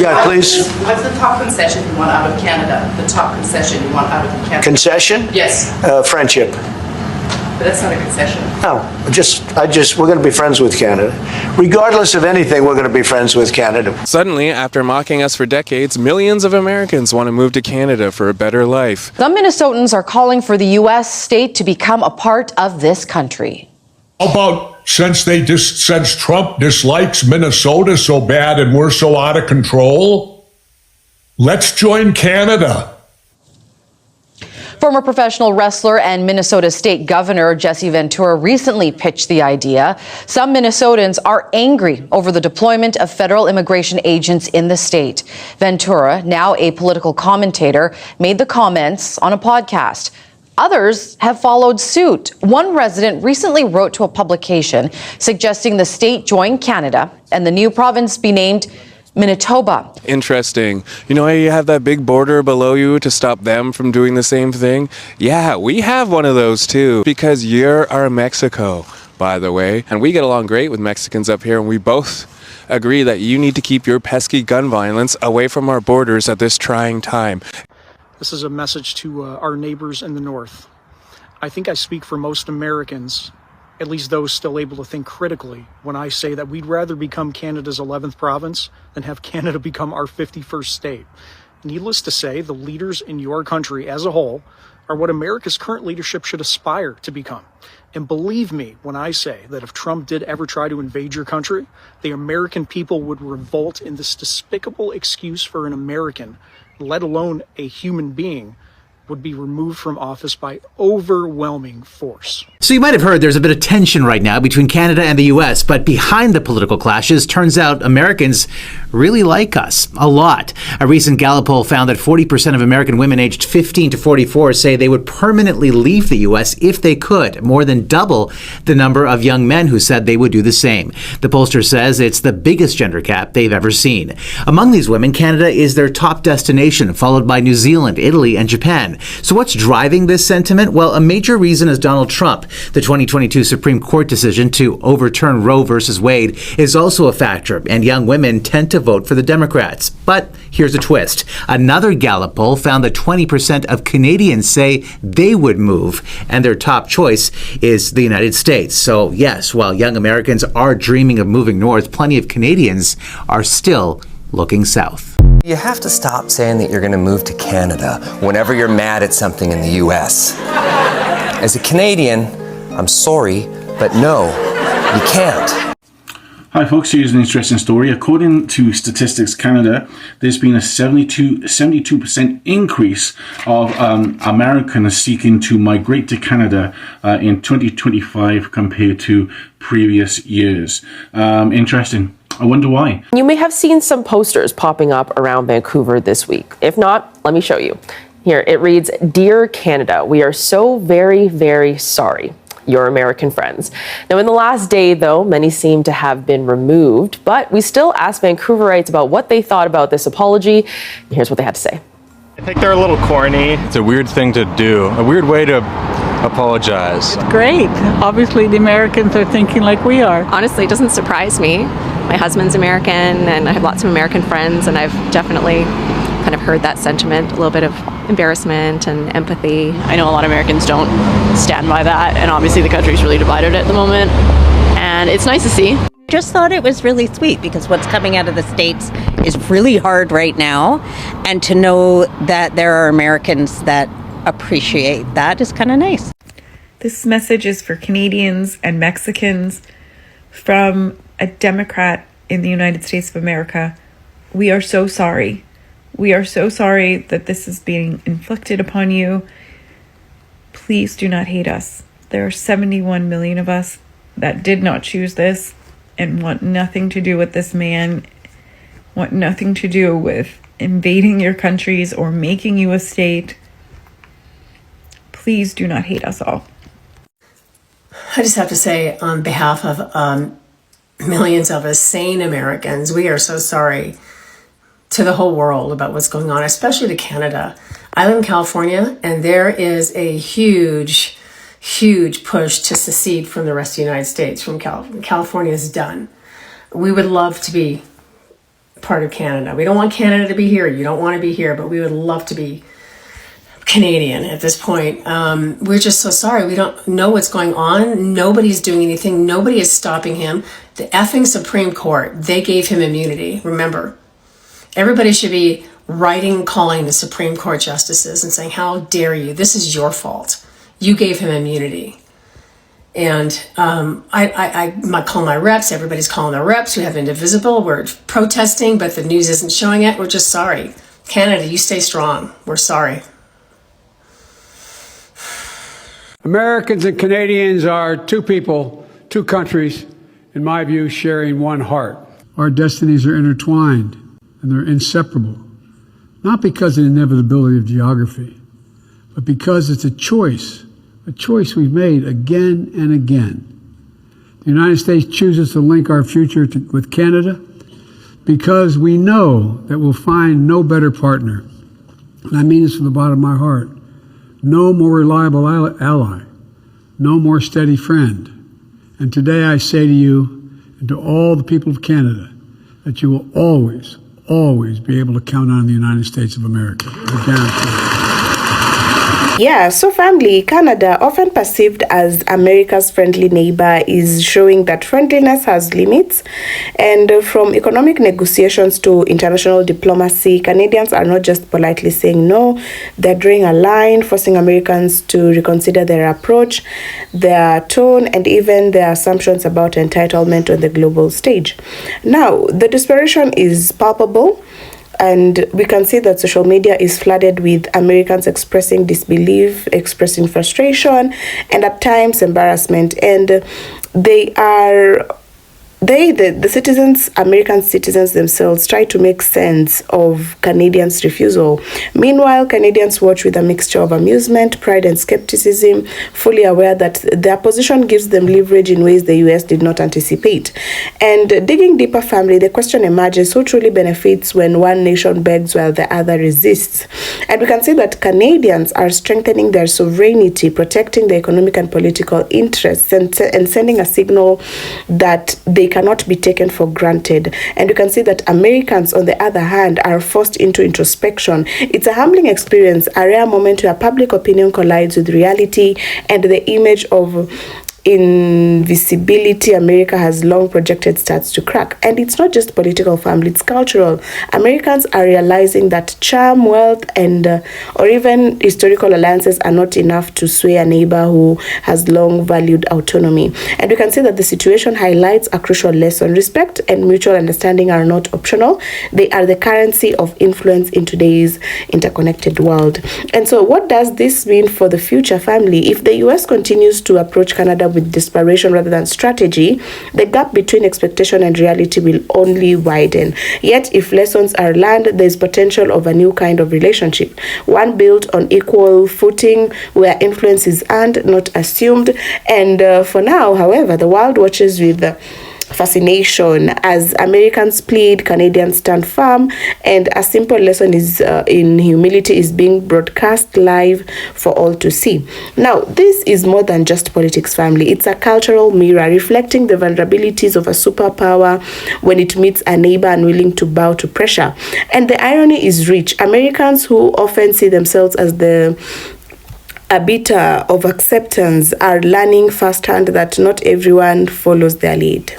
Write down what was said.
Yeah, please. What's the top concession you want out of Canada? The top concession you want out of Canada? Concession? Yes. Friendship. But that's not a concession. No, we're going to be friends with Canada. Regardless of anything, we're going to be friends with Canada. Suddenly, after mocking us for decades, millions of Americans want to move to Canada for a better life. Some Minnesotans are calling for the U.S. state to become a part of this country. How about since Trump dislikes Minnesota so bad and we're so out of control, let's join Canada. Former professional wrestler and Minnesota State Governor Jesse Ventura recently pitched the idea. Some Minnesotans are angry over the deployment of federal immigration agents in the state. Ventura, now a political commentator, made the comments on a podcast. Others have followed suit. One resident recently wrote to a publication suggesting the state join Canada and the new province be named Manitoba. Interesting. You know how you have that big border below you to stop them from doing the same thing? Yeah, we have one of those too, because you're our Mexico, by the way. And we get along great with Mexicans up here, and we both agree that you need to keep your pesky gun violence away from our borders at this trying time. This is a message to our neighbors in the north. I think I speak for most Americans, at least those still able to think critically, when I say that we'd rather become Canada's 11th province than have Canada become our 51st state. Needless to say, the leaders in your country as a whole are what America's current leadership should aspire to become. And believe me when I say that if Trump did ever try to invade your country, the American people would revolt in this despicable excuse for an American, let alone a human being, would be removed from office by overwhelming force. So you might have heard there's a bit of tension right now between Canada and the U.S., but behind the political clashes, turns out Americans really like us a lot. A recent Gallup poll found that 40% of American women aged 15 to 44 say they would permanently leave the U.S. if they could, more than double the number of young men who said they would do the same. The pollster says it's the biggest gender gap they've ever seen. Among these women, Canada is their top destination, followed by New Zealand, Italy, and Japan. So what's driving this sentiment? Well, a major reason is Donald Trump. The 2022 Supreme Court decision to overturn Roe versus Wade is also a factor, and young women tend to vote for the Democrats. But here's a twist. Another Gallup poll found that 20% of Canadians say they would move, and their top choice is the United States. So yes, while young Americans are dreaming of moving north, plenty of Canadians are still looking south. You have to stop saying that you're going to move to Canada whenever you're mad at something in the U.S. As a Canadian, I'm sorry, but no, you can't. Hi folks, here's an interesting story. According to Statistics Canada, there's been a 72% increase of Americans seeking to migrate to Canada in 2025 compared to previous years. Interesting. I wonder why. You may have seen some posters popping up around Vancouver this week. If not, let me show you. Here, it reads, "Dear Canada, we are so very, very sorry. Your American friends." Now, in the last day, though, many seem to have been removed, but we still asked Vancouverites about what they thought about this apology. And here's what they had to say. I think they're a little corny. It's a weird thing to do, a weird way to apologize. It's great. Obviously, the Americans are thinking like we are. Honestly, it doesn't surprise me. My husband's American, and I have lots of American friends, and I've definitely kind of heard that sentiment, a little bit of embarrassment and empathy. I know a lot of Americans don't stand by that, and obviously the country's really divided at the moment, and it's nice to see. Just thought it was really sweet because what's coming out of the States is really hard right now, and to know that there are Americans that appreciate that is kind of nice. This message is for Canadians and Mexicans from a Democrat in the United States of America. We are so sorry. We are so sorry that this is being inflicted upon you. Please do not hate us. There are 71 million of us that did not choose this and want nothing to do with this man, want nothing to do with invading your countries or making you a state. Please do not hate us all. I just have to say, on behalf of millions of us sane Americans, we are so sorry to the whole world about what's going on, especially to Canada. I live in California, and there is a huge push to secede from the rest of the United States. California is done. We would love to be part of Canada. We don't want Canada to be here. You don't want to be here, but we would love to be Canadian at this point. We're just so sorry. We don't know what's going on. Nobody's doing anything. Nobody is stopping him. The effing Supreme Court, they gave him immunity. Remember, everybody should be calling the Supreme Court justices and saying, how dare you? This is your fault. You gave him immunity. And I might call my reps. Everybody's calling their reps. We have Indivisible. We're protesting, but the news isn't showing it. We're just sorry. Canada, you stay strong. We're sorry. Americans and Canadians are two people, two countries, in my view, sharing one heart. Our destinies are intertwined and they're inseparable, not because of the inevitability of geography, but because it's a choice we've made again and again. The United States chooses to link our future with Canada because we know that we'll find no better partner. And I mean this from the bottom of my heart. No more reliable ally, no more steady friend. And today I say to you and to all the people of Canada that you will always, always be able to count on the United States of America. I guarantee it. Yeah, so family, Canada, often perceived as America's friendly neighbor, is showing that friendliness has limits. And from economic negotiations to international diplomacy, Canadians are not just politely saying no, they're drawing a line, forcing Americans to reconsider their approach, their tone, and even their assumptions about entitlement on the global stage. Now, the desperation is palpable. And we can see that social media is flooded with Americans expressing disbelief, expressing frustration, and at times embarrassment. And the citizens, American citizens themselves, try to make sense of Canadians' refusal. Meanwhile, Canadians watch with a mixture of amusement, pride, and skepticism, fully aware that their position gives them leverage in ways the US did not anticipate. And digging deeper, family, the question emerges: who truly benefits when one nation begs while the other resists? And we can see that Canadians are strengthening their sovereignty, protecting their economic and political interests, and sending a signal that they cannot be taken for granted. And you can see that Americans, on the other hand, are forced into introspection. It's a humbling experience, a rare moment where public opinion collides with reality, and the image of invisibility America has long projected starts to crack. And it's not just political, family, it's cultural. Americans are realizing that charm, wealth, and or even historical alliances are not enough to sway a neighbor who has long valued autonomy. And we can see that the situation highlights a crucial lesson: respect and mutual understanding are not optional. They are the currency of influence in today's interconnected world. And so what does this mean for the future, family? If the US continues to approach Canada with desperation rather than strategy, the gap between expectation and reality will only widen. Yet, if lessons are learned, there is potential of a new kind of relationship, one built on equal footing, where influence is earned, not assumed. And for now, however, the world watches with fascination as Americans plead, Canadians stand firm, and a simple lesson is in humility is being broadcast live for all to see. Now, this is more than just politics, family. It's a cultural mirror reflecting the vulnerabilities of a superpower when it meets a neighbor unwilling to bow to pressure. And the irony is rich. Americans who often see themselves as the arbiter of acceptance are learning firsthand that not everyone follows their lead.